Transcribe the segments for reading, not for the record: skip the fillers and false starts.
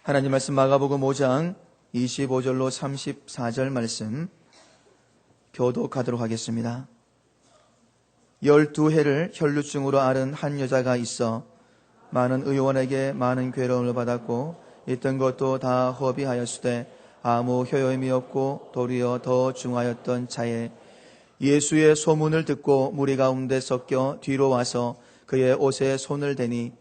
하나님 말씀 마가복음 5장 25절로 34절 말씀 교독하도록 하겠습니다. 12해를 혈루증으로 앓은 한 여자가 있어 많은 의원에게 많은 괴로움을 받았고 있던 것도 다 허비하였으되 아무 효용이 없고 도리어 더 중하였던 차에 예수의 소문을 듣고 무리 가운데 섞여 뒤로 와서 그의 옷에 손을 대니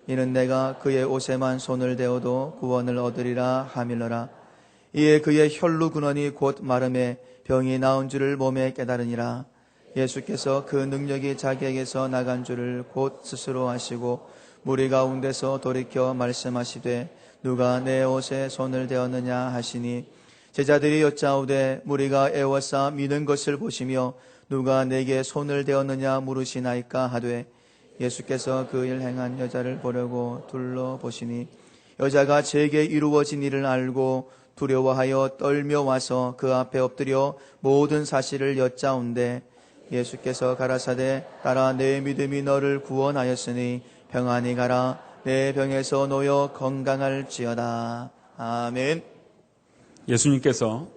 이는 내가 그의 옷에만 손을 대어도 구원을 얻으리라 하밀러라. 이에 그의 혈루 근원이 곧 마름에 병이 나은 줄을 몸에 깨달으니라. 예수께서 그 능력이 자기에게서 나간 줄을 곧 스스로 아시고 무리 가운데서 돌이켜 말씀하시되 누가 내 옷에 손을 대었느냐 하시니 제자들이 여짜오되 무리가 애워싸 미는 것을 보시며 누가 내게 손을 대었느냐 물으시나이까 하되 예수께서 그 일 행한 여자를 보려고 둘러보시니 여자가 제게 이루어진 일을 알고 두려워하여 떨며 와서 그 앞에 엎드려 모든 사실을 여짜온대 예수께서 가라사대 따라 내 믿음이 너를 구원하였으니 평안히 가라 내 병에서 놓여 건강할지어다. 아멘. 예수님께서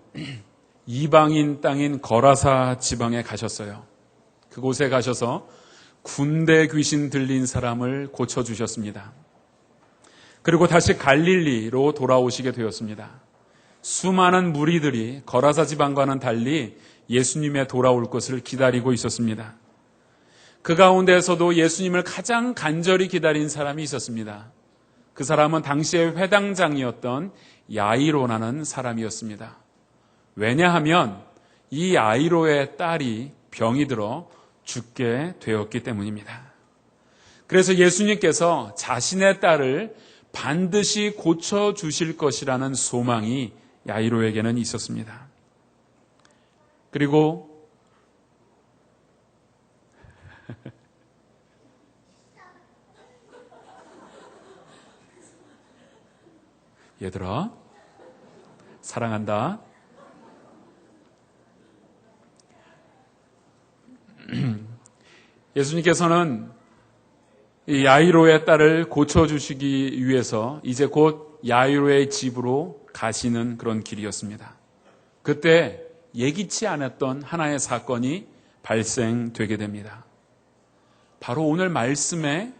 이방인 땅인 거라사 지방에 가셨어요. 그곳에 가셔서 군대 귀신 들린 사람을 고쳐주셨습니다. 그리고 다시 갈릴리로 돌아오시게 되었습니다. 수많은 무리들이 거라사 지방과는 달리 예수님의 돌아올 것을 기다리고 있었습니다. 그 가운데에서도 예수님을 가장 간절히 기다린 사람이 있었습니다. 그 사람은 당시의 회당장이었던 야이로라는 사람이었습니다. 왜냐하면 이 야이로의 딸이 병이 들어 죽게 되었기 때문입니다. 그래서 예수님께서 자신의 딸을 반드시 고쳐주실 것이라는 소망이 야이로에게는 있었습니다. 그리고 얘들아, 사랑한다. 예수님께서는 이 야이로의 딸을 고쳐주시기 위해서 이제 곧 야이로의 집으로 가시는 그런 길이었습니다. 그때 예기치 않았던 하나의 사건이 발생되게 됩니다. 바로 오늘 말씀의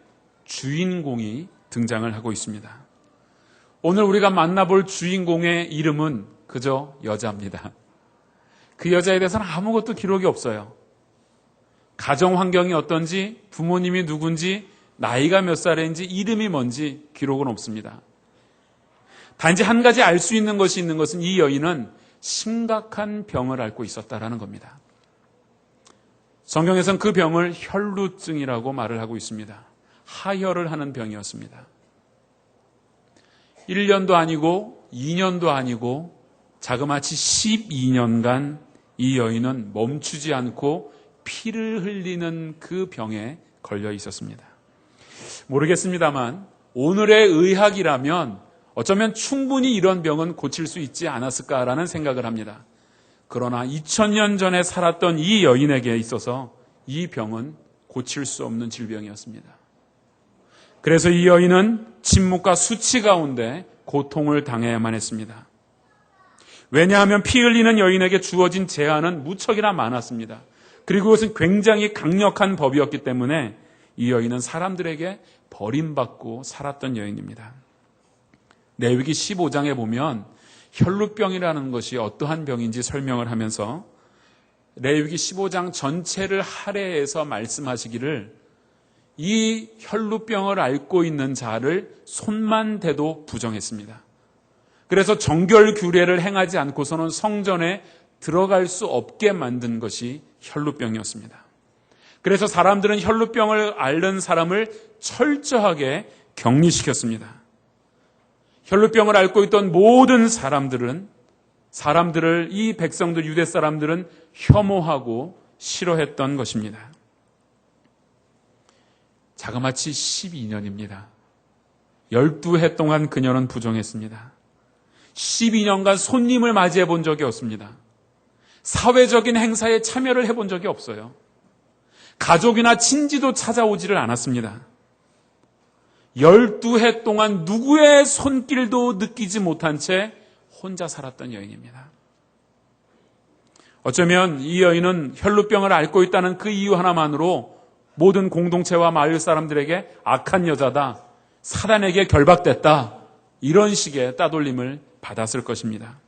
주인공이 등장을 하고 있습니다. 오늘 우리가 만나볼 주인공의 이름은 그저 여자입니다. 그 여자에 대해서는 아무것도 기록이 없어요. 가정 환경이 어떤지, 부모님이 누군지, 나이가 몇 살인지, 이름이 뭔지 기록은 없습니다. 단지 한 가지 알 수 있는 것은 이 여인은 심각한 병을 앓고 있었다라는 겁니다. 성경에서는 그 병을 혈루증이라고 말을 하고 있습니다. 하혈을 하는 병이었습니다. 1년도 아니고 2년도 아니고 자그마치 12년간 이 여인은 멈추지 않고 피를 흘리는 그 병에 걸려 있었습니다. 모르겠습니다만 오늘의 의학이라면 어쩌면 충분히 이런 병은 고칠 수 있지 않았을까라는 생각을 합니다. 그러나 2000년 전에 살았던 이 여인에게 있어서 이 병은 고칠 수 없는 질병이었습니다. 그래서 이 여인은 침묵과 수치 가운데 고통을 당해야만 했습니다. 왜냐하면 피 흘리는 여인에게 주어진 제한은 무척이나 많았습니다. 그리고 그것은 굉장히 강력한 법이었기 때문에 이 여인은 사람들에게 버림받고 살았던 여인입니다. 레위기 15장에 보면 혈루병이라는 것이 어떠한 병인지 설명을 하면서 레위기 15장 전체를 할애해서 말씀하시기를 이 혈루병을 앓고 있는 자를 손만 대도 부정했습니다. 그래서 정결 규례를 행하지 않고서는 성전에 들어갈 수 없게 만든 것이 혈루병이었습니다. 그래서 사람들은 혈루병을 앓는 사람을 철저하게 격리시켰습니다. 혈루병을 앓고 있던 모든 사람들을 이 백성들, 유대 사람들은 혐오하고 싫어했던 것입니다. 자그마치 12년입니다. 12해 동안 그녀는 부정했습니다. 12년간 손님을 맞이해 본 적이 없습니다. 사회적인 행사에 참여를 해본 적이 없어요. 가족이나 친지도 찾아오지를 않았습니다. 12해 동안 누구의 손길도 느끼지 못한 채 혼자 살았던 여인입니다. 어쩌면 이 여인은 혈루병을 앓고 있다는 그 이유 하나만으로 모든 공동체와 마을 사람들에게 악한 여자다, 사단에게 결박됐다, 이런 식의 따돌림을 받았을 것입니다.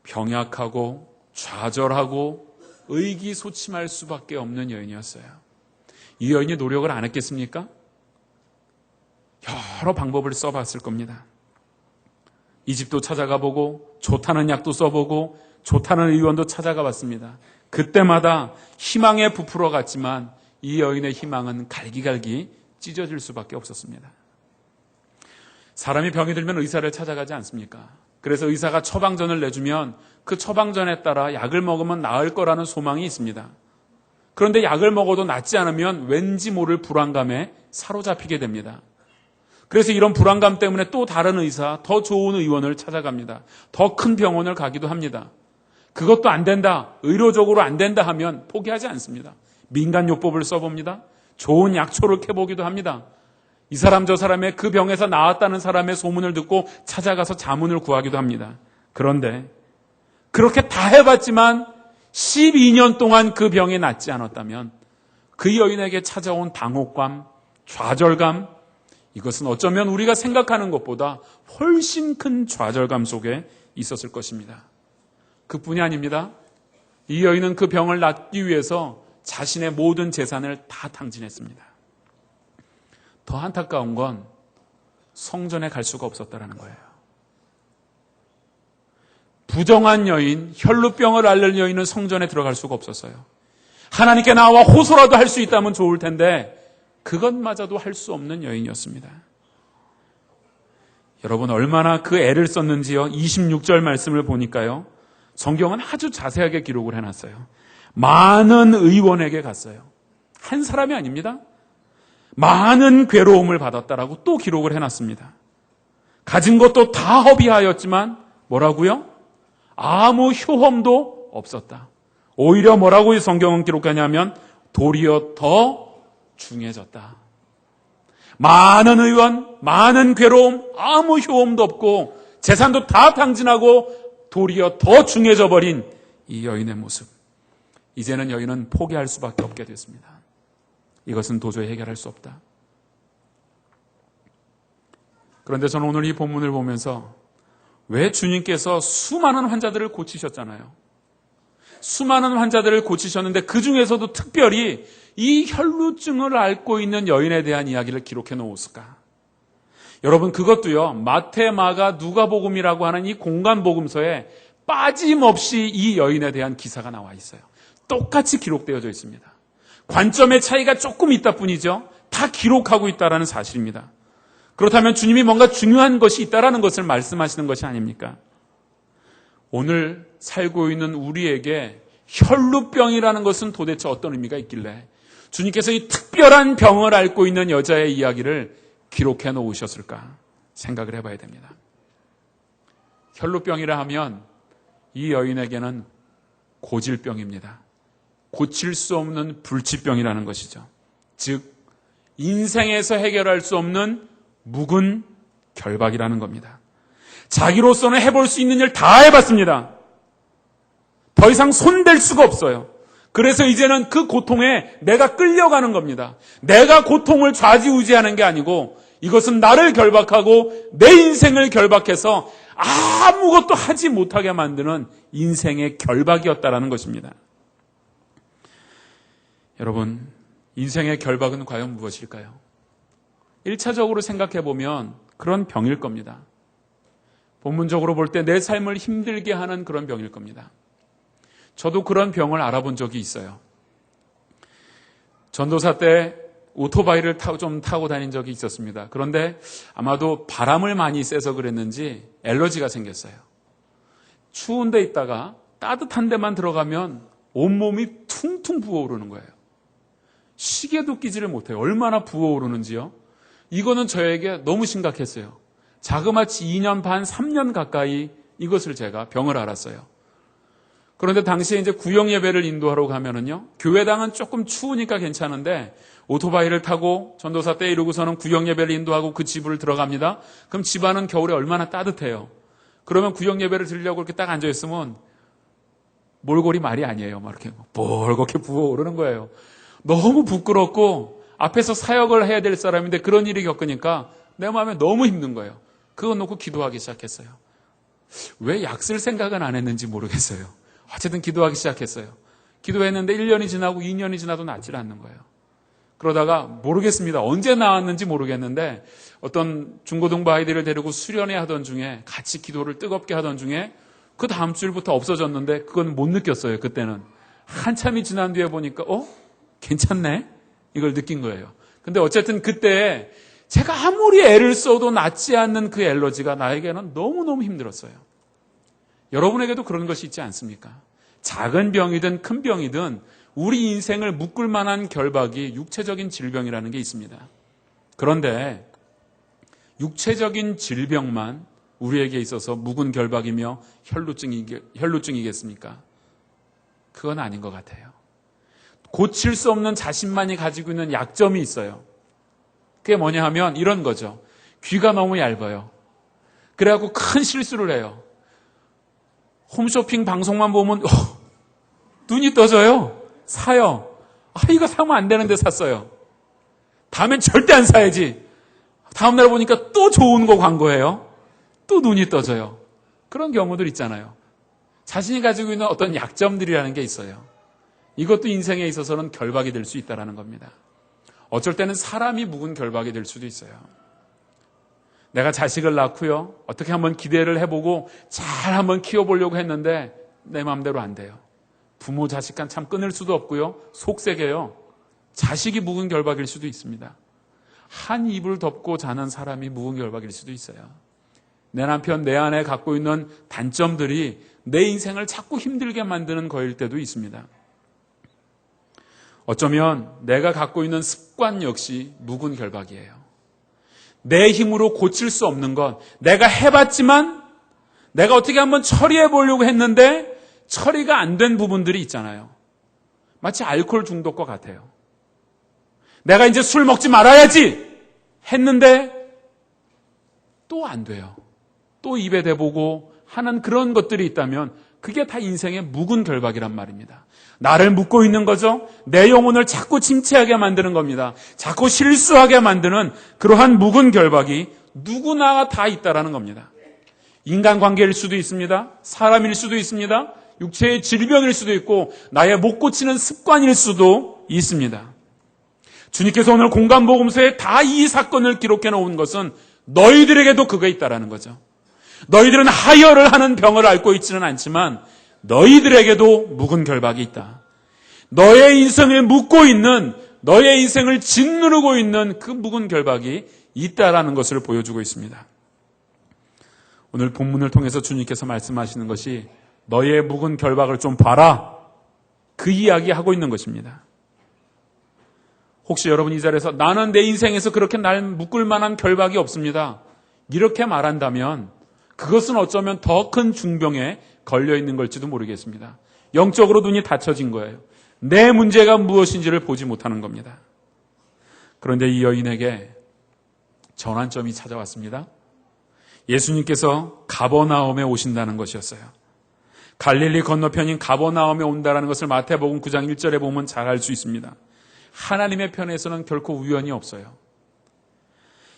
병약하고 좌절하고 의기소침할 수밖에 없는 여인이었어요. 이 여인이 노력을 안 했겠습니까? 여러 방법을 써봤을 겁니다. 이 집도 찾아가 보고 좋다는 약도 써보고 좋다는 의원도 찾아가 봤습니다. 그때마다 희망에 부풀어 갔지만 이 여인의 희망은 갈기갈기 찢어질 수밖에 없었습니다. 사람이 병이 들면 의사를 찾아가지 않습니까? 그래서 의사가 처방전을 내주면 그 처방전에 따라 약을 먹으면 나을 거라는 소망이 있습니다. 그런데 약을 먹어도 낫지 않으면 왠지 모를 불안감에 사로잡히게 됩니다. 그래서 이런 불안감 때문에 또 다른 의사, 더 좋은 의원을 찾아갑니다. 더 큰 병원을 가기도 합니다. 그것도 안 된다, 의료적으로 안 된다 하면 포기하지 않습니다. 민간요법을 써봅니다. 좋은 약초를 캐보기도 합니다. 이 사람 저 사람의 그 병에서 나았다는 사람의 소문을 듣고 찾아가서 자문을 구하기도 합니다. 그런데 그렇게 다 해봤지만 12년 동안 그 병이 낫지 않았다면 그 여인에게 찾아온 당혹감, 좌절감, 이것은 어쩌면 우리가 생각하는 것보다 훨씬 큰 좌절감 속에 있었을 것입니다. 그뿐이 아닙니다. 이 여인은 그 병을 낫기 위해서 자신의 모든 재산을 다 탕진했습니다. 더 안타까운 건 성전에 갈 수가 없었다는 거예요. 부정한 여인, 혈루병을 앓는 여인은 성전에 들어갈 수가 없었어요. 하나님께 나와 호소라도 할 수 있다면 좋을 텐데 그것마저도 할 수 없는 여인이었습니다. 여러분 얼마나 그 애를 썼는지요. 26절 말씀을 보니까요. 성경은 아주 자세하게 기록을 해놨어요. 많은 의원에게 갔어요. 한 사람이 아닙니다. 많은 괴로움을 받았다라고 또 기록을 해놨습니다. 가진 것도 다 허비하였지만 뭐라고요? 아무 효험도 없었다. 오히려 뭐라고 이 성경은 기록하냐면 도리어 더 중해졌다. 많은 의원, 많은 괴로움, 아무 효험도 없고 재산도 다 탕진하고 도리어 더 중해져 버린 이 여인의 모습. 이제는 여인은 포기할 수밖에 없게 됐습니다. 이것은 도저히 해결할 수 없다. 그런데 저는 오늘 이 본문을 보면서 왜 주님께서 수많은 환자들을 고치셨잖아요. 수많은 환자들을 고치셨는데 그 중에서도 특별히 이 혈루증을 앓고 있는 여인에 대한 이야기를 기록해 놓았을까? 여러분 그것도요. 마태, 마가, 누가복음이라고 하는 이 공간 복음서에 빠짐없이 이 여인에 대한 기사가 나와 있어요. 똑같이 기록되어져 있습니다. 관점의 차이가 조금 있다 뿐이죠. 다 기록하고 있다는 사실입니다. 그렇다면 주님이 뭔가 중요한 것이 있다는 것을 말씀하시는 것이 아닙니까? 오늘 살고 있는 우리에게 혈루병이라는 것은 도대체 어떤 의미가 있길래 주님께서 이 특별한 병을 앓고 있는 여자의 이야기를 기록해 놓으셨을까 생각을 해봐야 됩니다. 혈루병이라 하면 이 여인에게는 고질병입니다. 고칠 수 없는 불치병이라는 것이죠. 즉 인생에서 해결할 수 없는 묵은 결박이라는 겁니다. 자기로서는 해볼 수 있는 일 다 해봤습니다. 더 이상 손댈 수가 없어요. 그래서 이제는 그 고통에 내가 끌려가는 겁니다. 내가 고통을 좌지우지하는 게 아니고 이것은 나를 결박하고 내 인생을 결박해서 아무것도 하지 못하게 만드는 인생의 결박이었다라는 것입니다. 여러분, 인생의 결박은 과연 무엇일까요? 1차적으로 생각해 보면 그런 병일 겁니다. 본문적으로 볼 때 내 삶을 힘들게 하는 그런 병일 겁니다. 저도 그런 병을 알아본 적이 있어요. 전도사 때 오토바이를 좀 타고 다닌 적이 있었습니다. 그런데 아마도 바람을 많이 쐬서 그랬는지 엘러지가 생겼어요. 추운 데 있다가 따뜻한 데만 들어가면 온몸이 퉁퉁 부어오르는 거예요. 시계도 끼지를 못해요. 얼마나 부어오르는지요. 이거는 저에게 너무 심각했어요. 자그마치 2년 반, 3년 가까이 이것을 제가 병을 앓았어요. 그런데 당시에 이제 구역 예배를 인도하러 가면은요, 교회당은 조금 추우니까 괜찮은데 오토바이를 타고 전도사 때 이루고서는 구역 예배를 인도하고 그 집을 들어갑니다. 그럼 집 안은 겨울에 얼마나 따뜻해요. 그러면 구역 예배를 드리려고 이렇게 딱 앉아 있으면 몰골이 말이 아니에요. 막 이렇게 벌겋게 부어오르는 거예요. 너무 부끄럽고 앞에서 사역을 해야 될 사람인데 그런 일이 겪으니까 내 마음에 너무 힘든 거예요. 그거 놓고 기도하기 시작했어요. 왜 약 쓸 생각은 안 했는지 모르겠어요. 어쨌든 기도하기 시작했어요. 기도했는데 1년이 지나고 2년이 지나도 낫질 않는 거예요. 그러다가 모르겠습니다. 언제 나왔는지 모르겠는데 어떤 중고등부 아이들을 데리고 수련회 하던 중에 같이 기도를 뜨겁게 하던 중에 그 다음 주일부터 없어졌는데 그건 못 느꼈어요. 그때는. 한참이 지난 뒤에 보니까 괜찮네? 이걸 느낀 거예요. 근데 어쨌든 그때 제가 아무리 애를 써도 낫지 않는 그 엘러지가 나에게는 너무너무 힘들었어요. 여러분에게도 그런 것이 있지 않습니까? 작은 병이든 큰 병이든 우리 인생을 묶을 만한 결박이 육체적인 질병이라는 게 있습니다. 그런데 육체적인 질병만 우리에게 있어서 묵은 결박이며 혈루증이겠습니까? 그건 아닌 것 같아요. 고칠 수 없는 자신만이 가지고 있는 약점이 있어요. 그게 뭐냐 하면 이런 거죠. 귀가 너무 얇아요. 그래갖고 큰 실수를 해요. 홈쇼핑 방송만 보면 눈이 떠져요. 사요. 이거 사면 안 되는데 샀어요. 다음엔 절대 안 사야지. 다음날 보니까 또 좋은 거 광고해요. 또 눈이 떠져요. 그런 경우들 있잖아요. 자신이 가지고 있는 어떤 약점들이라는 게 있어요. 이것도 인생에 있어서는 결박이 될 수 있다는 겁니다. 어쩔 때는 사람이 묵은 결박이 될 수도 있어요. 내가 자식을 낳고요. 어떻게 한번 기대를 해보고 잘 한번 키워보려고 했는데 내 마음대로 안 돼요. 부모 자식 간 참 끊을 수도 없고요. 속색이에요. 자식이 묵은 결박일 수도 있습니다. 한 이불 덮고 자는 사람이 묵은 결박일 수도 있어요. 내 남편, 내 아내 갖고 있는 단점들이 내 인생을 자꾸 힘들게 만드는 거일 때도 있습니다. 어쩌면 내가 갖고 있는 습관 역시 묵은 결박이에요. 내 힘으로 고칠 수 없는 것, 내가 해봤지만 내가 어떻게 한번 처리해 보려고 했는데 처리가 안 된 부분들이 있잖아요. 마치 알코올 중독과 같아요. 내가 이제 술 먹지 말아야지 했는데 또 안 돼요. 또 입에 대보고 하는 그런 것들이 있다면 그게 다 인생의 묵은 결박이란 말입니다. 나를 묶고 있는 거죠. 내 영혼을 자꾸 침체하게 만드는 겁니다. 자꾸 실수하게 만드는 그러한 묵은 결박이 누구나 다 있다라는 겁니다. 인간관계일 수도 있습니다. 사람일 수도 있습니다. 육체의 질병일 수도 있고 나의 못 고치는 습관일 수도 있습니다. 주님께서 오늘 공간복음서에 다 이 사건을 기록해 놓은 것은 너희들에게도 그거 있다라는 거죠. 너희들은 하혈을 하는 병을 앓고 있지는 않지만 너희들에게도 묵은 결박이 있다. 너의 인생을 묶고 있는, 너의 인생을 짓누르고 있는 그 묵은 결박이 있다라는 것을 보여주고 있습니다. 오늘 본문을 통해서 주님께서 말씀하시는 것이 너의 묵은 결박을 좀 봐라. 그 이야기하고 있는 것입니다. 혹시 여러분 이 자리에서 나는 내 인생에서 그렇게 날 묶을 만한 결박이 없습니다. 이렇게 말한다면 그것은 어쩌면 더 큰 중병에 걸려있는 걸지도 모르겠습니다. 영적으로 눈이 닫혀진 거예요. 내 문제가 무엇인지를 보지 못하는 겁니다. 그런데 이 여인에게 전환점이 찾아왔습니다. 예수님께서 가버나움에 오신다는 것이었어요. 갈릴리 건너편인 가버나움에 온다는 것을 마태복음 9장 1절에 보면 잘 알 수 있습니다. 하나님의 편에서는 결코 우연이 없어요.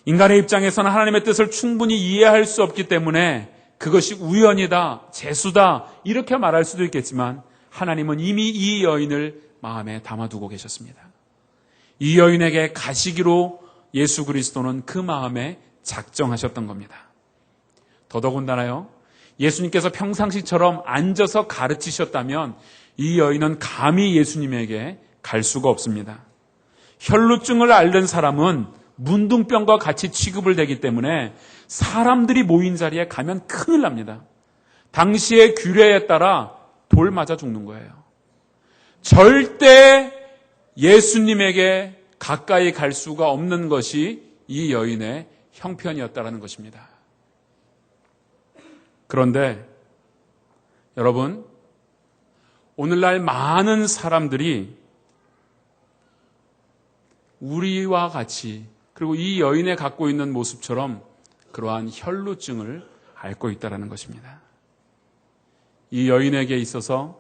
인간의 입장에서는 하나님의 뜻을 충분히 이해할 수 없기 때문에 그것이 우연이다, 재수다 이렇게 말할 수도 있겠지만 하나님은 이미 이 여인을 마음에 담아두고 계셨습니다. 이 여인에게 가시기로 예수 그리스도는 그 마음에 작정하셨던 겁니다. 더더군다나요, 예수님께서 평상시처럼 앉아서 가르치셨다면 이 여인은 감히 예수님에게 갈 수가 없습니다. 혈루증을 앓는 사람은 문둥병과 같이 취급을 되기 때문에 사람들이 모인 자리에 가면 큰일 납니다. 당시의 규례에 따라 돌 맞아 죽는 거예요. 절대 예수님에게 가까이 갈 수가 없는 것이 이 여인의 형편이었다라는 것입니다. 그런데 여러분, 오늘날 많은 사람들이 우리와 같이 그리고 이 여인의 갖고 있는 모습처럼 그러한 혈루증을 앓고 있다는 것입니다. 이 여인에게 있어서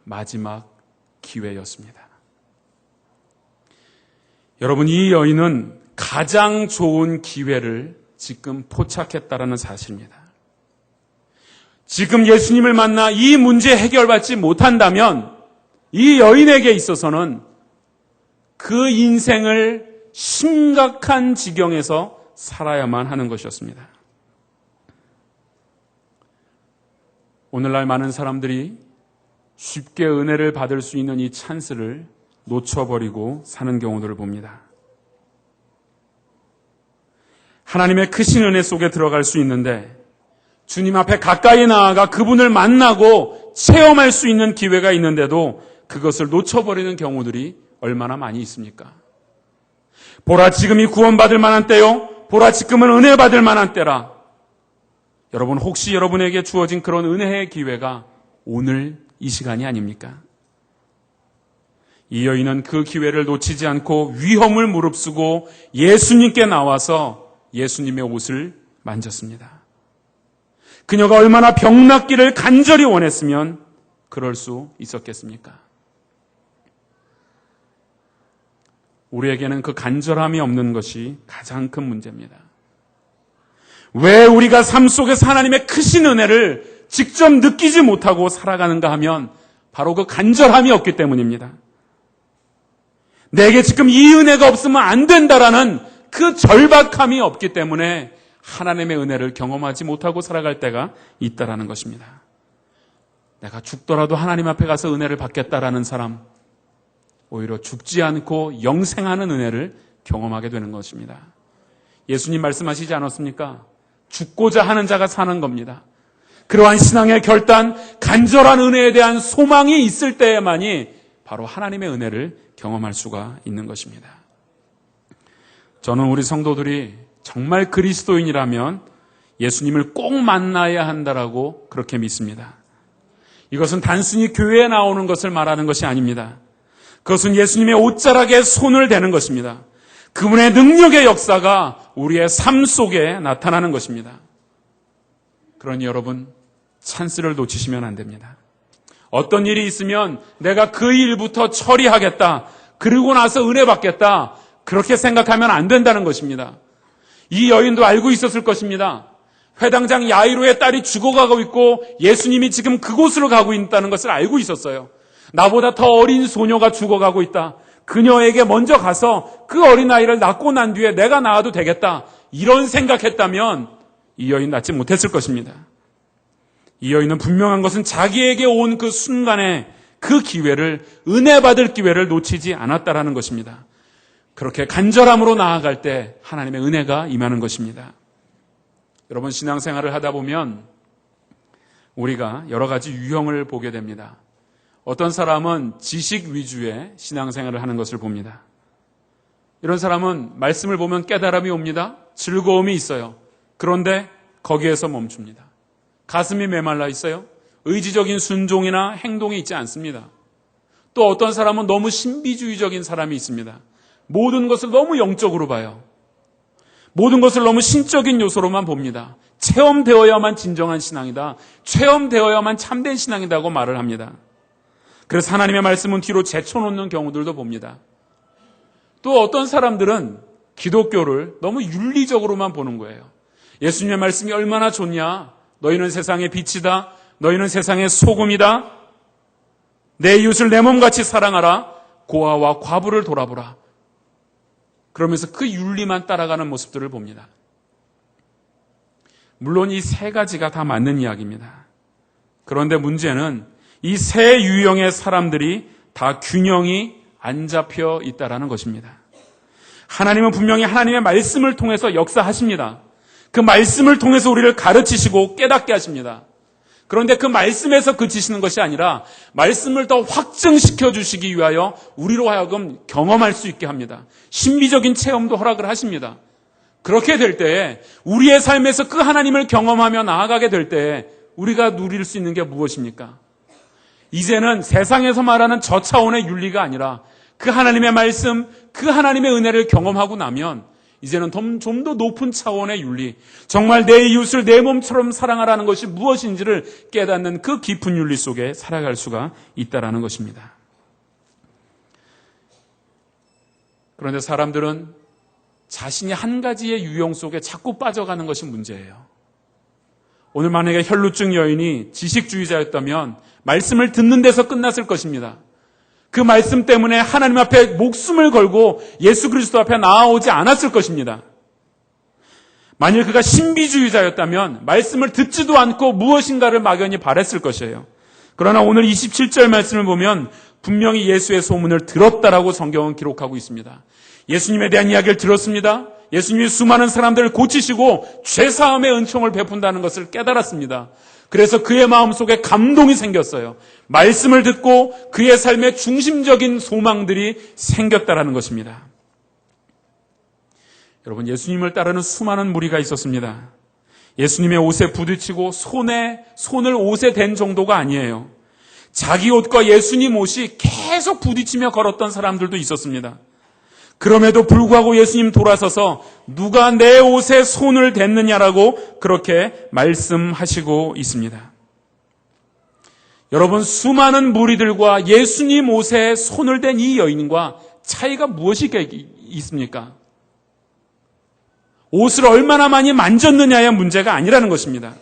마지막 기회였습니다. 여러분, 이 여인은 가장 좋은 기회를 지금 포착했다라는 사실입니다. 지금 예수님을 만나 이 문제 해결받지 못한다면 이 여인에게 있어서는 그 인생을 심각한 지경에서 살아야만 하는 것이었습니다. 오늘날 많은 사람들이 쉽게 은혜를 받을 수 있는 이 찬스를 놓쳐버리고 사는 경우들을 봅니다. 하나님의 크신 은혜 속에 들어갈 수 있는데 주님 앞에 가까이 나아가 그분을 만나고 체험할 수 있는 기회가 있는데도 그것을 놓쳐버리는 경우들이 얼마나 많이 있습니까? 보라, 지금이 구원받을 만한 때요. 보라, 지금은 은혜 받을 만한 때라. 여러분, 혹시 여러분에게 주어진 그런 은혜의 기회가 오늘 이 시간이 아닙니까? 이 여인은 그 기회를 놓치지 않고 위험을 무릅쓰고 예수님께 나와서 예수님의 옷을 만졌습니다. 그녀가 얼마나 병낫기를 간절히 원했으면 그럴 수 있었겠습니까? 우리에게는 그 간절함이 없는 것이 가장 큰 문제입니다. 왜 우리가 삶 속에서 하나님의 크신 은혜를 직접 느끼지 못하고 살아가는가 하면 바로 그 간절함이 없기 때문입니다. 내게 지금 이 은혜가 없으면 안 된다라는 그 절박함이 없기 때문에 하나님의 은혜를 경험하지 못하고 살아갈 때가 있다라는 것입니다. 내가 죽더라도 하나님 앞에 가서 은혜를 받겠다라는 사람, 오히려 죽지 않고 영생하는 은혜를 경험하게 되는 것입니다. 예수님 말씀하시지 않았습니까? 죽고자 하는 자가 사는 겁니다. 그러한 신앙의 결단, 간절한 은혜에 대한 소망이 있을 때에만이 바로 하나님의 은혜를 경험할 수가 있는 것입니다. 저는 우리 성도들이 정말 그리스도인이라면 예수님을 꼭 만나야 한다라고 그렇게 믿습니다. 이것은 단순히 교회에 나오는 것을 말하는 것이 아닙니다. 그것은 예수님의 옷자락에 손을 대는 것입니다. 그분의 능력의 역사가 우리의 삶 속에 나타나는 것입니다. 그러니 여러분, 찬스를 놓치시면 안 됩니다. 어떤 일이 있으면 내가 그 일부터 처리하겠다, 그리고 나서 은혜 받겠다, 그렇게 생각하면 안 된다는 것입니다. 이 여인도 알고 있었을 것입니다. 회당장 야이로의 딸이 죽어가고 있고 예수님이 지금 그곳으로 가고 있다는 것을 알고 있었어요. 나보다 더 어린 소녀가 죽어가고 있다. 그녀에게 먼저 가서 그 어린아이를 낳고 난 뒤에 내가 낳아도 되겠다. 이런 생각했다면 이 여인 낳지 못했을 것입니다. 이 여인은 분명한 것은 자기에게 온 그 순간에 그 기회를, 은혜 받을 기회를 놓치지 않았다라는 것입니다. 그렇게 간절함으로 나아갈 때 하나님의 은혜가 임하는 것입니다. 여러분, 신앙생활을 하다 보면 우리가 여러 가지 유형을 보게 됩니다. 어떤 사람은 지식 위주의 신앙생활을 하는 것을 봅니다. 이런 사람은 말씀을 보면 깨달음이 옵니다. 즐거움이 있어요. 그런데 거기에서 멈춥니다. 가슴이 메말라 있어요. 의지적인 순종이나 행동이 있지 않습니다. 또 어떤 사람은 너무 신비주의적인 사람이 있습니다. 모든 것을 너무 영적으로 봐요. 모든 것을 너무 신적인 요소로만 봅니다. 체험되어야만 진정한 신앙이다. 체험되어야만 참된 신앙이다고 말을 합니다. 그래서 하나님의 말씀은 뒤로 제쳐놓는 경우들도 봅니다. 또 어떤 사람들은 기독교를 너무 윤리적으로만 보는 거예요. 예수님의 말씀이 얼마나 좋냐. 너희는 세상의 빛이다. 너희는 세상의 소금이다. 내 이웃을 내 몸같이 사랑하라. 고아와 과부를 돌아보라. 그러면서 그 윤리만 따라가는 모습들을 봅니다. 물론 이 세 가지가 다 맞는 이야기입니다. 그런데 문제는 이 세 유형의 사람들이 다 균형이 안 잡혀 있다는 것입니다. 하나님은 분명히 하나님의 말씀을 통해서 역사하십니다. 그 말씀을 통해서 우리를 가르치시고 깨닫게 하십니다. 그런데 그 말씀에서 그치시는 것이 아니라 말씀을 더 확증시켜 주시기 위하여 우리로 하여금 경험할 수 있게 합니다. 신비적인 체험도 허락을 하십니다. 그렇게 될 때에 우리의 삶에서 그 하나님을 경험하며 나아가게 될 때에 우리가 누릴 수 있는 게 무엇입니까? 이제는 세상에서 말하는 저 차원의 윤리가 아니라 그 하나님의 말씀, 그 하나님의 은혜를 경험하고 나면 이제는 좀 더 높은 차원의 윤리, 정말 내 이웃을 내 몸처럼 사랑하라는 것이 무엇인지를 깨닫는 그 깊은 윤리 속에 살아갈 수가 있다라는 것입니다. 그런데 사람들은 자신이 한 가지의 유형 속에 자꾸 빠져가는 것이 문제예요. 오늘 만약에 혈루증 여인이 지식주의자였다면 말씀을 듣는 데서 끝났을 것입니다. 그 말씀 때문에 하나님 앞에 목숨을 걸고 예수 그리스도 앞에 나아오지 않았을 것입니다. 만일 그가 신비주의자였다면 말씀을 듣지도 않고 무엇인가를 막연히 바랬을 것이에요. 그러나 오늘 27절 말씀을 보면 분명히 예수의 소문을 들었다라고 성경은 기록하고 있습니다. 예수님에 대한 이야기를 들었습니다. 예수님이 수많은 사람들을 고치시고 죄사함의 은총을 베푼다는 것을 깨달았습니다. 그래서 그의 마음속에 감동이 생겼어요. 말씀을 듣고 그의 삶의 중심적인 소망들이 생겼다라는 것입니다. 여러분, 예수님을 따르는 수많은 무리가 있었습니다. 예수님의 옷에 부딪히고 손을 옷에 댄 정도가 아니에요. 자기 옷과 예수님 옷이 계속 부딪히며 걸었던 사람들도 있었습니다. 그럼에도 불구하고 예수님 돌아서서 누가 내 옷에 손을 댔느냐라고 그렇게 말씀하시고 있습니다. 여러분, 수많은 무리들과 예수님 옷에 손을 댄 이 여인과 차이가 무엇이 있습니까? 옷을 얼마나 많이 만졌느냐의 문제가 아니라는 것입니다.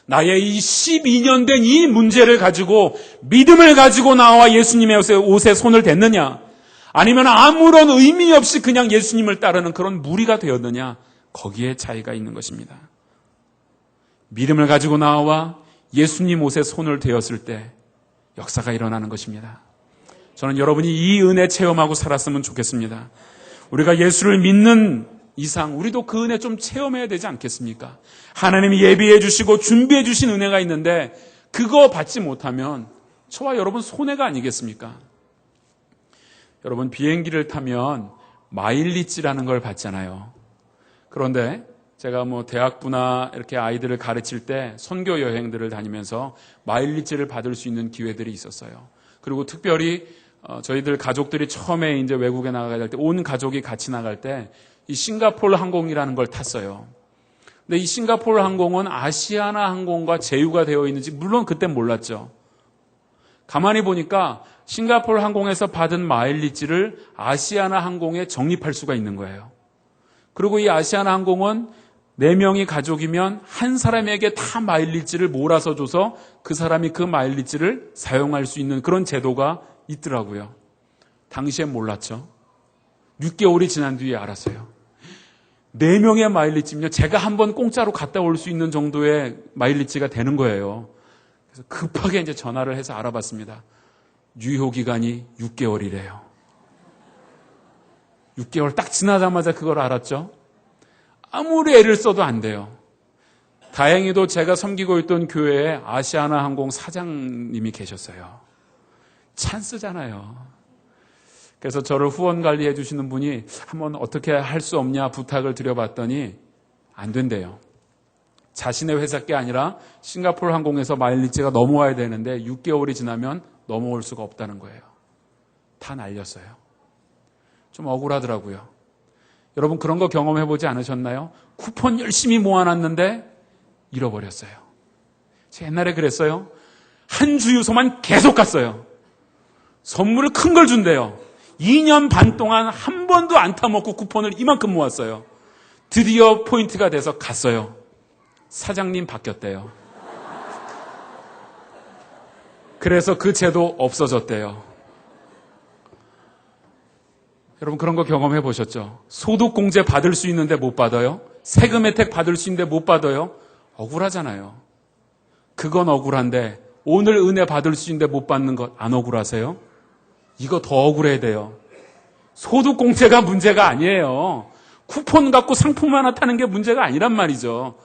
나의 이 12년 된 이 문제를 가지고 믿음을 가지고 나와 예수님의 옷에 손을 댔느냐, 아니면 아무런 의미 없이 그냥 예수님을 따르는 그런 무리가 되었느냐, 거기에 차이가 있는 것입니다. 믿음을 가지고 나와 예수님 옷에 손을 대었을 때 역사가 일어나는 것입니다. 저는 여러분이 이 은혜 체험하고 살았으면 좋겠습니다. 우리가 예수를 믿는 이상 우리도 그 은혜 좀 체험해야 되지 않겠습니까? 하나님이 예비해 주시고 준비해 주신 은혜가 있는데 그거 받지 못하면 저와 여러분 손해가 아니겠습니까? 여러분, 비행기를 타면 마일리지라는 걸 받잖아요. 그런데 제가 대학부나 이렇게 아이들을 가르칠 때 선교 여행들을 다니면서 마일리지를 받을 수 있는 기회들이 있었어요. 그리고 특별히 저희들 가족들이 처음에 이제 외국에 나가야 때 온 가족이 같이 나갈 때 이 싱가포르 항공이라는 걸 탔어요. 근데 이 싱가포르 항공은 아시아나 항공과 제휴가 되어 있는지 물론 그땐 몰랐죠. 가만히 보니까 싱가포르 항공에서 받은 마일리지를 아시아나 항공에 적립할 수가 있는 거예요. 그리고 이 아시아나 항공은 4명이 가족이면 한 사람에게 다 마일리지를 몰아서 줘서 그 사람이 그 마일리지를 사용할 수 있는 그런 제도가 있더라고요. 당시엔 몰랐죠. 6개월이 지난 뒤에 알았어요. 4명의 마일리지면요, 제가 한번 공짜로 갔다 올 수 있는 정도의 마일리지가 되는 거예요. 그래서 급하게 이제 전화를 해서 알아봤습니다. 유효 기간이 6개월이래요. 6개월 딱 지나자마자 그걸 알았죠. 아무리 애를 써도 안 돼요. 다행히도 제가 섬기고 있던 교회에 아시아나 항공 사장님이 계셨어요. 찬스잖아요. 그래서 저를 후원 관리해 주시는 분이 한번 어떻게 할 수 없냐 부탁을 드려봤더니 안 된대요. 자신의 회사 게 아니라 싱가포르 항공에서 마일리지가 넘어와야 되는데 6개월이 지나면 넘어올 수가 없다는 거예요. 다 날렸어요. 좀 억울하더라고요. 여러분, 그런 거 경험해보지 않으셨나요? 쿠폰 열심히 모아놨는데 잃어버렸어요. 제가 옛날에 그랬어요. 한 주유소만 계속 갔어요. 선물을 큰 걸 준대요. 2년 반 동안 한 번도 안 타먹고 쿠폰을 이만큼 모았어요. 드디어 포인트가 돼서 갔어요. 사장님 바뀌었대요. 그래서 그 제도 없어졌대요. 여러분, 그런 거 경험해 보셨죠? 소득공제 받을 수 있는데 못 받아요? 세금 혜택 받을 수 있는데 못 받아요? 억울하잖아요. 그건 억울한데 오늘 은혜 받을 수 있는데 못 받는 것 안 억울하세요? 이거 더 억울해야 돼요. 소득공제가 문제가 아니에요. 쿠폰 갖고 상품 하나 타는 게 문제가 아니란 말이죠.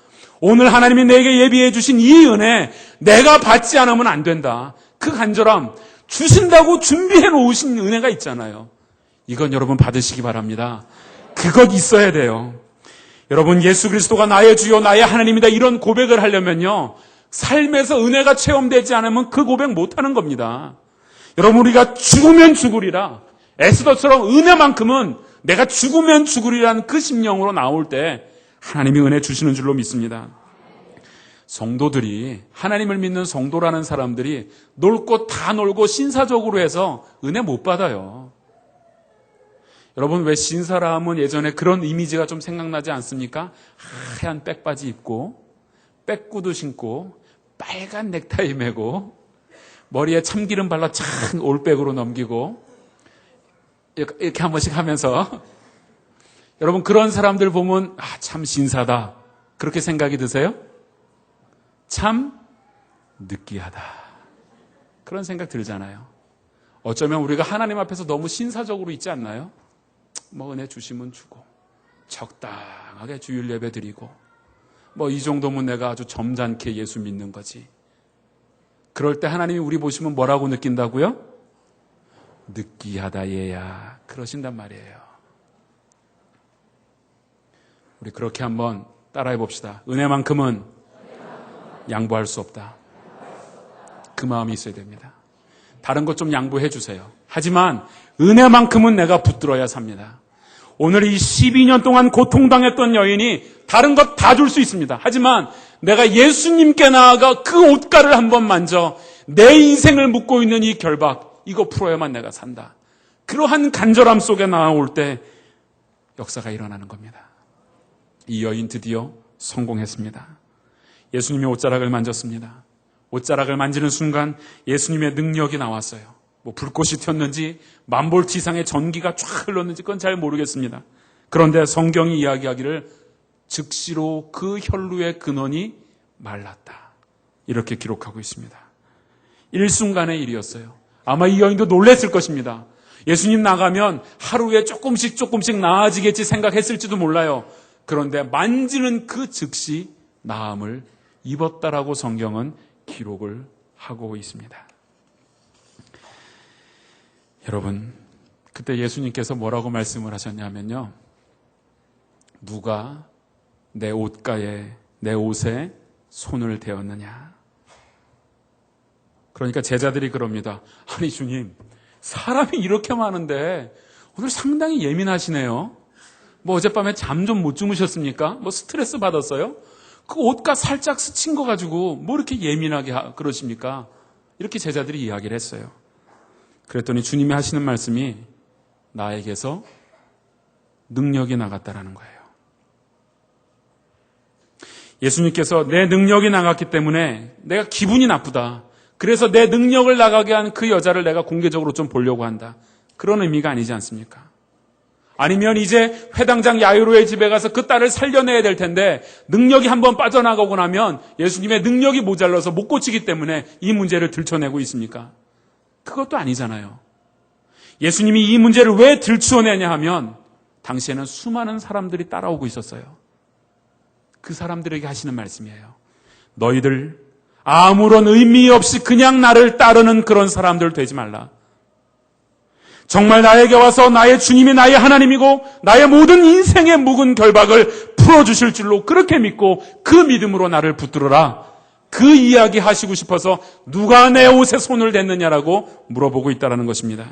오늘 하나님이 내게 예비해 주신 이 은혜 내가 받지 않으면 안 된다. 그 간절함, 주신다고 준비해 놓으신 은혜가 있잖아요. 이건 여러분 받으시기 바랍니다. 그것 있어야 돼요. 여러분, 예수 그리스도가 나의 주요 나의 하나님이다 이런 고백을 하려면요, 삶에서 은혜가 체험되지 않으면 그 고백 못하는 겁니다. 여러분, 우리가 죽으면 죽으리라, 에스더처럼 은혜만큼은 내가 죽으면 죽으리라는 그 심령으로 나올 때 하나님이 은혜 주시는 줄로 믿습니다. 성도들이, 하나님을 믿는 성도라는 사람들이 놀 것 다 놀고 신사적으로 해서 은혜 못 받아요. 여러분, 왜 신사라 하면 예전에 그런 이미지가 좀 생각나지 않습니까? 하얀 백바지 입고 백구두 신고 빨간 넥타이 매고 머리에 참기름 발라 찬 올백으로 넘기고 이렇게 한 번씩 하면서, 여러분, 그런 사람들 보면 참 신사다 그렇게 생각이 드세요? 참 느끼하다 그런 생각 들잖아요. 어쩌면 우리가 하나님 앞에서 너무 신사적으로 있지 않나요? 뭐 은혜 주시면 주고 적당하게 주일 예배 드리고 뭐 이 정도면 내가 아주 점잖게 예수 믿는 거지. 그럴 때 하나님이 우리 보시면 뭐라고 느낀다고요? 느끼하다 얘야 그러신단 말이에요. 우리 그렇게 한번 따라해 봅시다. 은혜만큼은 양보할 수 없다. 그 마음이 있어야 됩니다. 다른 것 좀 양보해 주세요. 하지만 은혜만큼은 내가 붙들어야 삽니다. 오늘 이 12년 동안 고통당했던 여인이 다른 것 다 줄 수 있습니다. 하지만 내가 예수님께 나아가 그 옷가를 한번 만져 내 인생을 묶고 있는 이 결박, 이거 풀어야만 내가 산다. 그러한 간절함 속에 나아올 때 역사가 일어나는 겁니다. 이 여인 드디어 성공했습니다. 예수님이 옷자락을 만졌습니다. 옷자락을 만지는 순간 예수님의 능력이 나왔어요. 뭐 불꽃이 튀었는지 만볼트 이상의 전기가 쫙 흘렀는지 그건 잘 모르겠습니다. 그런데 성경이 이야기하기를 즉시로 그 혈루의 근원이 말랐다, 이렇게 기록하고 있습니다. 일순간의 일이었어요. 아마 이 여인도 놀랬을 것입니다. 예수님 나가면 하루에 조금씩 나아지겠지 생각했을지도 몰라요. 그런데 만지는 그 즉시 나음을 입었다라고 성경은 기록을 하고 있습니다. 여러분, 그때 예수님께서 뭐라고 말씀을 하셨냐면요, 누가 내 옷가에, 내 옷에 손을 대었느냐. 그러니까 제자들이 그럽니다. 아니 주님, 사람이 이렇게 많은데 오늘 상당히 예민하시네요. 뭐 어젯밤에 잠 좀 못 주무셨습니까? 뭐 스트레스 받았어요? 그 옷가 살짝 스친 거 가지고 뭐 이렇게 예민하게 그러십니까? 이렇게 제자들이 이야기를 했어요. 그랬더니 주님이 하시는 말씀이 나에게서 능력이 나갔다라는 거예요. 예수님께서 내 능력이 나갔기 때문에 내가 기분이 나쁘다, 그래서 내 능력을 나가게 한 그 여자를 내가 공개적으로 좀 보려고 한다, 그런 의미가 아니지 않습니까? 아니면 이제 회당장 야이로의 집에 가서 그 딸을 살려내야 될 텐데 능력이 한번 빠져나가고 나면 예수님의 능력이 모자라서 못 고치기 때문에 이 문제를 들춰내고 있습니까? 그것도 아니잖아요. 예수님이 이 문제를 왜 들추어내냐 하면 당시에는 수많은 사람들이 따라오고 있었어요. 그 사람들에게 하시는 말씀이에요. 너희들 아무런 의미 없이 그냥 나를 따르는 그런 사람들 되지 말라. 정말 나에게 와서 나의 주님이 나의 하나님이고 나의 모든 인생의 묵은 결박을 풀어주실 줄로 그렇게 믿고 그 믿음으로 나를 붙들어라. 그 이야기 하시고 싶어서 누가 내 옷에 손을 댔느냐라고 물어보고 있다는 것입니다.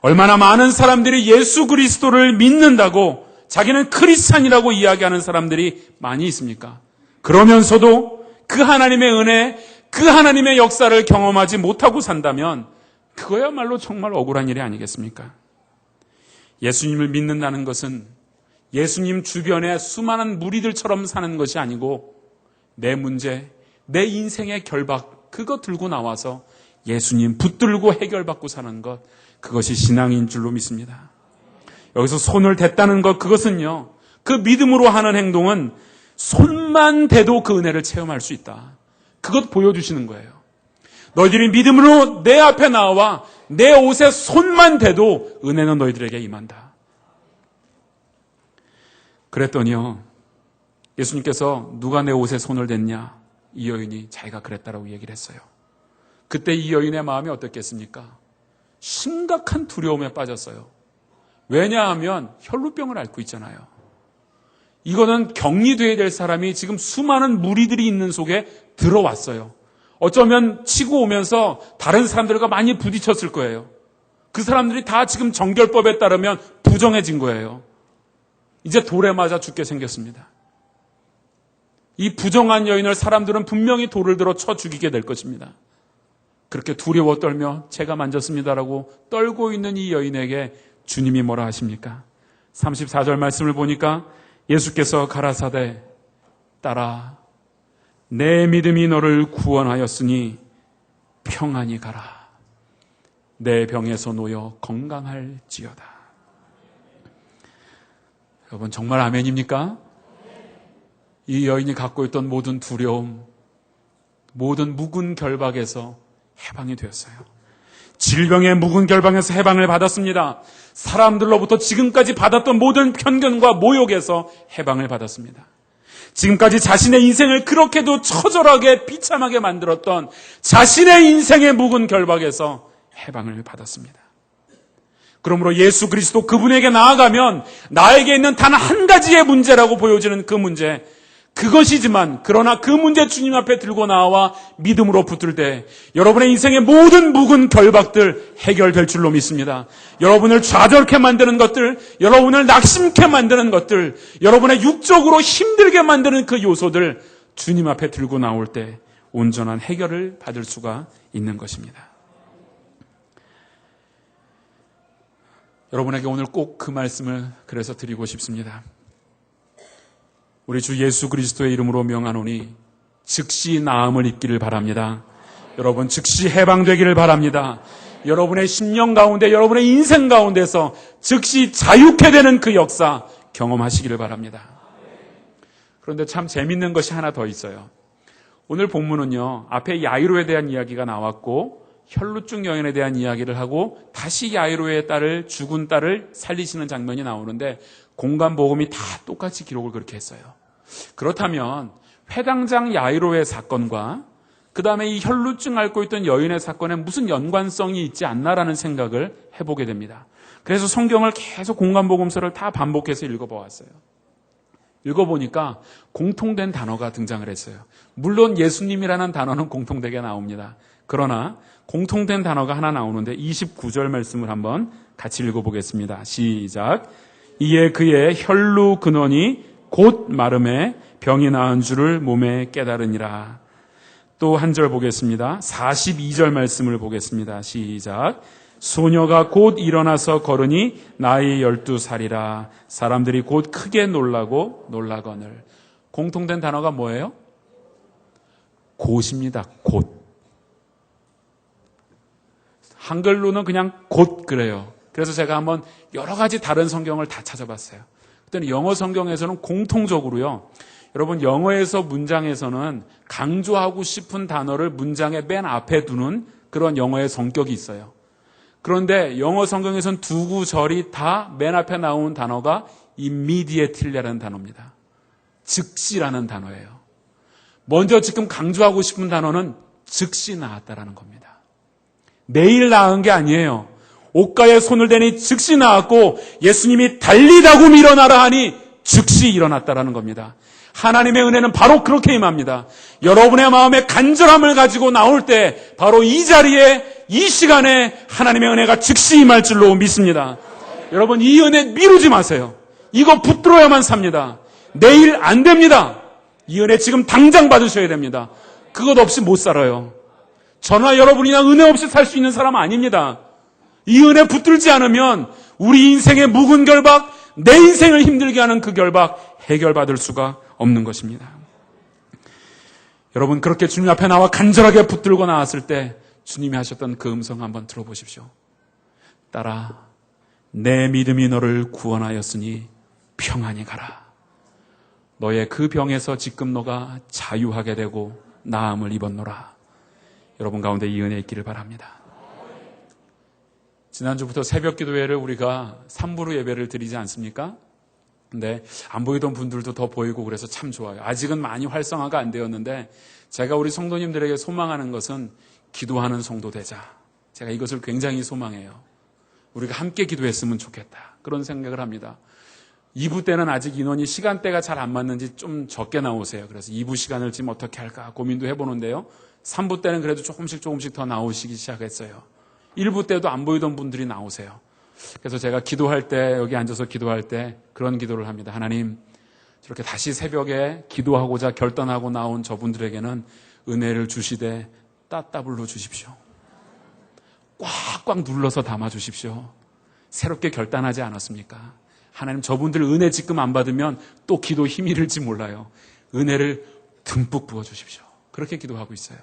얼마나 많은 사람들이 예수 그리스도를 믿는다고 자기는 크리스찬이라고 이야기하는 사람들이 많이 있습니까? 그러면서도 그 하나님의 은혜, 그 하나님의 역사를 경험하지 못하고 산다면 그거야말로 정말 억울한 일이 아니겠습니까? 예수님을 믿는다는 것은 예수님 주변에 수많은 무리들처럼 사는 것이 아니고 내 문제, 내 인생의 결박, 그거 들고 나와서 예수님 붙들고 해결받고 사는 것, 그것이 신앙인 줄로 믿습니다. 여기서 손을 댔다는 것, 그것은요, 그 믿음으로 하는 행동은 손만 대도 그 은혜를 체험할 수 있다, 그것 보여주시는 거예요. 너희들이 믿음으로 내 앞에 나와 내 옷에 손만 대도 은혜는 너희들에게 임한다. 그랬더니요, 예수님께서 누가 내 옷에 손을 댔냐, 이 여인이 자기가 그랬다라고 얘기를 했어요. 그때 이 여인의 마음이 어떻겠습니까? 심각한 두려움에 빠졌어요. 왜냐하면 혈루병을 앓고 있잖아요. 이거는 격리되어야 될 사람이 지금 수많은 무리들이 있는 속에 들어왔어요. 어쩌면 치고 오면서 다른 사람들과 많이 부딪혔을 거예요. 그 사람들이 다 지금 정결법에 따르면 부정해진 거예요. 이제 돌에 맞아 죽게 생겼습니다. 이 부정한 여인을 사람들은 분명히 돌을 들어 쳐 죽이게 될 것입니다. 그렇게 두려워 떨며 제가 만졌습니다라고 떨고 있는 이 여인에게 주님이 뭐라 하십니까? 34절 말씀을 보니까 예수께서 가라사대 딸아 내 믿음이 너를 구원하였으니 평안히 가라. 내 병에서 놓여 건강할지어다. 여러분 정말 아멘입니까? 이 여인이 갖고 있던 모든 두려움, 모든 묵은 결박에서 해방이 되었어요. 질병의 묵은 결박에서 해방을 받았습니다. 사람들로부터 지금까지 받았던 모든 편견과 모욕에서 해방을 받았습니다. 지금까지 자신의 인생을 그렇게도 처절하게 비참하게 만들었던 자신의 인생의 묵은 결박에서 해방을 받았습니다. 그러므로 예수 그리스도 그분에게 나아가면 나에게 있는 단 한 가지의 문제라고 보여지는 그 문제, 그것이지만 그러나 그 문제 주님 앞에 들고 나와 믿음으로 붙들 때 여러분의 인생의 모든 묵은 결박들 해결될 줄로 믿습니다. 여러분을 좌절케 만드는 것들, 여러분을 낙심케 만드는 것들, 여러분의 육적으로 힘들게 만드는 그 요소들 주님 앞에 들고 나올 때 온전한 해결을 받을 수가 있는 것입니다. 여러분에게 오늘 꼭 그 말씀을 그래서 드리고 싶습니다. 우리 주 예수 그리스도의 이름으로 명하노니 즉시 나음을 입기를 바랍니다. 여러분 즉시 해방되기를 바랍니다. 여러분의 심령 가운데, 여러분의 인생 가운데서 즉시 자유케 되는 그 역사 경험하시기를 바랍니다. 그런데 참 재밌는 것이 하나 더 있어요. 오늘 본문은요, 앞에 야이로에 대한 이야기가 나왔고 혈루증 여인에 대한 이야기를 하고 다시 야이로의 딸을, 죽은 딸을 살리시는 장면이 나오는데 공간복음이 다 똑같이 기록을 그렇게 했어요. 그렇다면 회당장 야이로의 사건과 그 다음에 이 혈루증 앓고 있던 여인의 사건에 무슨 연관성이 있지 않나라는 생각을 해보게 됩니다. 그래서 성경을 계속 공간복음서를 다 반복해서 읽어보았어요. 읽어보니까 공통된 단어가 등장을 했어요. 물론 예수님이라는 단어는 공통되게 나옵니다. 그러나 공통된 단어가 하나 나오는데 29절 말씀을 한번 같이 읽어보겠습니다. 시작. 이에 그의 혈루 근원이 곧 마름에 병이 나은 줄을 몸에 깨달으니라. 또 한 절 보겠습니다. 42절 말씀을 보겠습니다. 시작. 소녀가 곧 일어나서 걸으니 나이 12살이라. 사람들이 곧 크게 놀라고 놀라거늘. 공통된 단어가 뭐예요? 곧입니다. 곧. 한글로는 그냥 곧 그래요. 그래서 제가 한번 여러 가지 다른 성경을 다 찾아봤어요. 그때는 영어 성경에서는 공통적으로요. 여러분 영어에서 문장에서는 강조하고 싶은 단어를 문장의 맨 앞에 두는 그런 영어의 성격이 있어요. 그런데 영어 성경에서는 두 구절이 다 맨 앞에 나온 단어가 immediately라는 단어입니다. 즉시라는 단어예요. 먼저 지금 강조하고 싶은 단어는 즉시 나았다라는 겁니다. 내일 나은 게 아니에요. 옷가에 손을 대니 즉시 나았고 예수님이 달리다고 일어나라 하니 즉시 일어났다라는 겁니다. 하나님의 은혜는 바로 그렇게 임합니다. 여러분의 마음에 간절함을 가지고 나올 때 바로 이 자리에 이 시간에 하나님의 은혜가 즉시 임할 줄로 믿습니다. 여러분 이 은혜 미루지 마세요. 이거 붙들어야만 삽니다. 내일 안 됩니다. 이 은혜 지금 당장 받으셔야 됩니다. 그것 없이 못 살아요. 저나 여러분이나 은혜 없이 살 수 있는 사람 아닙니다. 이 은혜 붙들지 않으면 우리 인생의 묵은 결박, 내 인생을 힘들게 하는 그 결박 해결받을 수가 없는 것입니다. 여러분 그렇게 주님 앞에 나와 간절하게 붙들고 나왔을 때 주님이 하셨던 그 음성 한번 들어보십시오. 딸아, 내 믿음이 너를 구원하였으니 평안히 가라. 너의 그 병에서 지금 너가 자유하게 되고 나음을 입었노라. 여러분 가운데 이 은혜 있기를 바랍니다. 지난주부터 새벽 기도회를 우리가 3부로 예배를 드리지 않습니까? 근데 안 보이던 분들도 더 보이고 그래서 참 좋아요. 아직은 많이 활성화가 안 되었는데 제가 우리 성도님들에게 소망하는 것은 기도하는 성도 되자. 제가 이것을 굉장히 소망해요. 우리가 함께 기도했으면 좋겠다. 그런 생각을 합니다. 2부 때는 아직 인원이 시간대가 잘 안 맞는지 좀 적게 나오세요. 그래서 2부 시간을 지금 어떻게 할까 고민도 해보는데요. 3부 때는 그래도 조금씩 더 나오시기 시작했어요. 1부 때도 안 보이던 분들이 나오세요. 그래서 제가 기도할 때, 여기 앉아서 기도할 때 그런 기도를 합니다. 하나님, 저렇게 다시 새벽에 기도하고자 결단하고 나온 저분들에게는 은혜를 주시되 따따블로 주십시오. 꽉꽉 눌러서 담아 주십시오. 새롭게 결단하지 않았습니까? 하나님, 저분들 은혜 지금 안 받으면 또 기도 힘이 잃을지 몰라요. 은혜를 듬뿍 부어 주십시오. 그렇게 기도하고 있어요.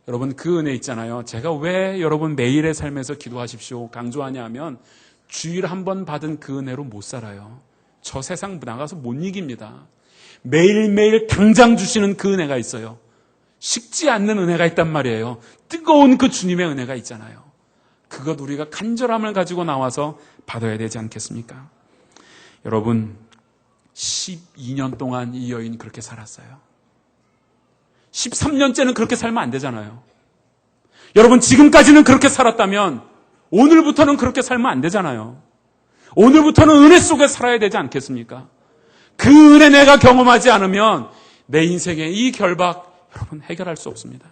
여러분, 그 은혜 있잖아요. 제가 왜 여러분 매일의 삶에서 기도하십시오 강조하냐 하면 주일 한 번 받은 그 은혜로 못 살아요. 저 세상 나가서 못 이깁니다. 매일매일 당장 주시는 그 은혜가 있어요. 식지 않는 은혜가 있단 말이에요. 뜨거운 그 주님의 은혜가 있잖아요. 그것 우리가 간절함을 가지고 나와서 받아야 되지 않겠습니까? 여러분, 12년 동안 이 여인 그렇게 살았어요. 13년째는 그렇게 살면 안 되잖아요. 여러분, 지금까지는 그렇게 살았다면 오늘부터는 그렇게 살면 안 되잖아요. 오늘부터는 은혜 속에 살아야 되지 않겠습니까? 그 은혜 내가 경험하지 않으면 내 인생의 이 결박, 여러분, 해결할 수 없습니다.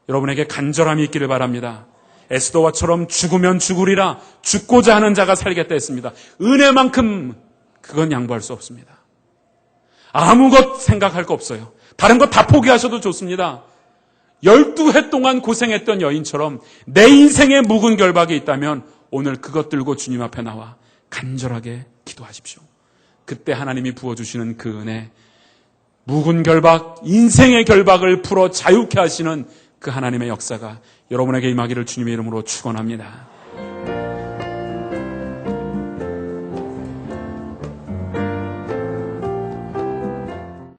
여러분에게 간절함이 있기를 바랍니다. 에스더와처럼 죽으면 죽으리라, 죽고자 하는 자가 살겠다 했습니다. 은혜만큼 그건 양보할 수 없습니다. 아무것 생각할 거 없어요. 다른 거 다 포기하셔도 좋습니다. 12해 동안 고생했던 여인처럼 내 인생에 묵은 결박이 있다면 오늘 그것 들고 주님 앞에 나와 간절하게 기도하십시오. 그때 하나님이 부어주시는 그 은혜, 묵은 결박, 인생의 결박을 풀어 자유케 하시는 그 하나님의 역사가 여러분에게 임하기를 주님의 이름으로 축원합니다.